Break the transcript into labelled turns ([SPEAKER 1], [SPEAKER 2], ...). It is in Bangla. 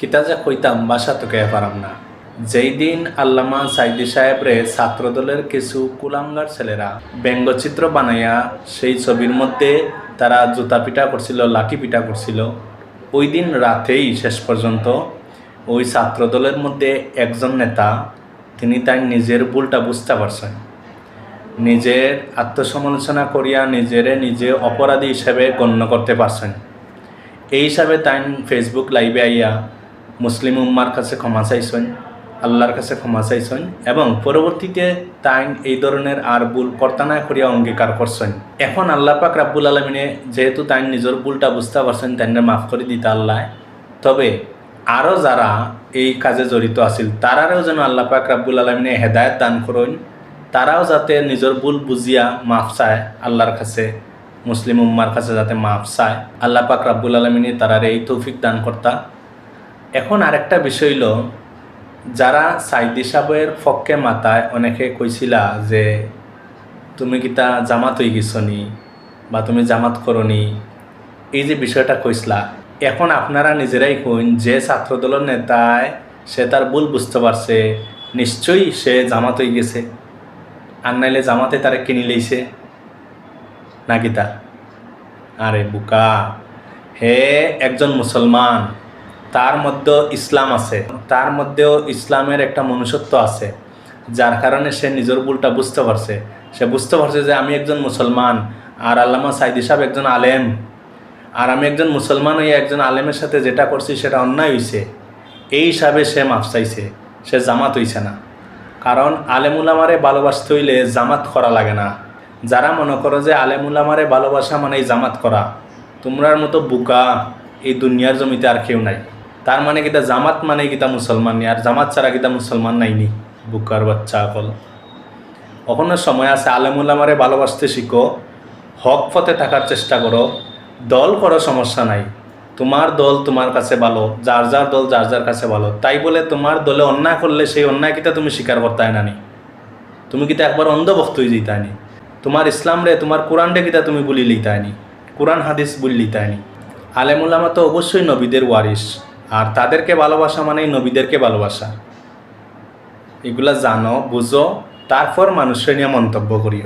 [SPEAKER 1] কিতা যে কইতাম বাসা তোকে পারাম না। যেই দিন আল্লামা সাইদি সাহেবরে ছাত্রদলের কিছু কুলাঙ্গার ছেলেরা ব্যঙ্গচিত্র বানাইয়া সেই ছবির মধ্যে তারা জুতা পিটা করছিল, লাঠি পিটা করছিল, ওই দিন রাতেই শেষ পর্যন্ত ওই ছাত্রদলের মধ্যে একজন নেতা তিনি তার নিজের ভুলটা বুঝতে পারছেন, নিজের আত্মসমালোচনা করিয়া নিজে অপরাধী হিসেবে গণ্য করতে পারছেন। এই হিসাবে তাই ফেসবুক লাইভে আইয়া মুসলিম উম্মার কাছে ক্ষমা চাইছেন, আল্লাহর কাছে ক্ষমা চাইছেন এবং পরবর্তীতে তাই এই ধরনের আর ভুল কর্তা না করিয়া অঙ্গীকার করছেন। এখন আল্লাহ পাক রাব্বুল আলামিনে যেহেতু তাই নিজের ভুলটা বুঝতে পারছেন, তাইনে মাফ করে দিতে আল্লাহ। তবে আরও যারা এই কাজে জড়িত আছিল তারারও যেন আল্লাহ পাক রাব্বুল আলামিনে হেদায়েত দান করেন, তারাও যাতে নিজের ভুল বুঝিয়া মাফ চায় আল্লাহর কাছে, মুসলিম উম্মার কাছে যাতে মাফ চায়, আল্লাহ পাক রাব্বুল আলামিনে তারার এই তৌফিক দান কর্তা। এখন আরেকটা বিষয় হলো, যারা সাইদি সাহেবের পক্ষে মাথায় অনেকে কইছিলা যে তুমি কিতা জামাত হয়ে গেছ নি বা তুমি জামাত করনি, এই যে বিষয়টা কইসলা, এখন আপনারা নিজেরাই কইন যে ছাত্রদলের নেতায় সে তার ভুল বুঝতে পারছে, নিশ্চয়ই সে জামাত হয়ে গেছে, আর নাইলে জামাতে তারা কিনে লইছে নাকি তা? আরে বুকা, হে একজন মুসলমান, তার মধ্যেও ইসলাম আছে, তার মধ্যেও ইসলামের একটা মনুষ্যত্ব আছে, যার কারণে সে নিজের ভুলটা বুঝতে পারছে। সে বুঝতে পারছে যে আমি একজন মুসলমান আর আল্লামা সাইদি সাহেব একজন আলেম, আর আমি একজন মুসলমান হয়ে একজন আলেমের সাথে যেটা করছি সেটা অন্যায় হয়েছে, এই হিসাবে সে মাফ চাইছে, সে জামাত হইছে না। কারণ আলেমুলামারে ভালোবাসতে হইলে জামাত করা লাগে না। যারা মনে করো যে আলেমুলামারে ভালোবাসা মানে জামাত করা, তোমরার মতো বুকা এই দুনিয়ার জমিতে আর কেউ নাই। তার মানে কিতা জামাত মানে কিতা মুসলমান নি, আর জামাত ছাড়া কিতা মুসলমান নাইনি? বুকার বাচ্চা আকল। কখনো সময় আছে, আলেমুলামারে ভালোবাসতে শিখো, হক পথে থাকার চেষ্টা করো, দল করো সমস্যা নাই, তোমার দল তোমার কাছে ভালো, যার যার দল যার যার কাছে ভালো, তাই বলে তোমার দলে অন্যায় করলে সেই অন্যায় কিতা তুমি স্বীকার করতে না নি? তুমি কিতা একবার অন্ধভক্ত হয়ে যেতে নি? তোমার ইসলাম রে, তোমার কোরআন রে কিতা তুমি বলি লিতে নি? কোরআন হাদিস বলি লিতে নি? আলেমুলামা তো অবশ্যই নবীদের ওয়ারিস, আর তাদেরকে ভালোবাসা মানেই নবীদেরকে ভালোবাসা। এগুলা জানো, বুঝো, তারপর মানুষের নিয়ে মন্তব্য করিও।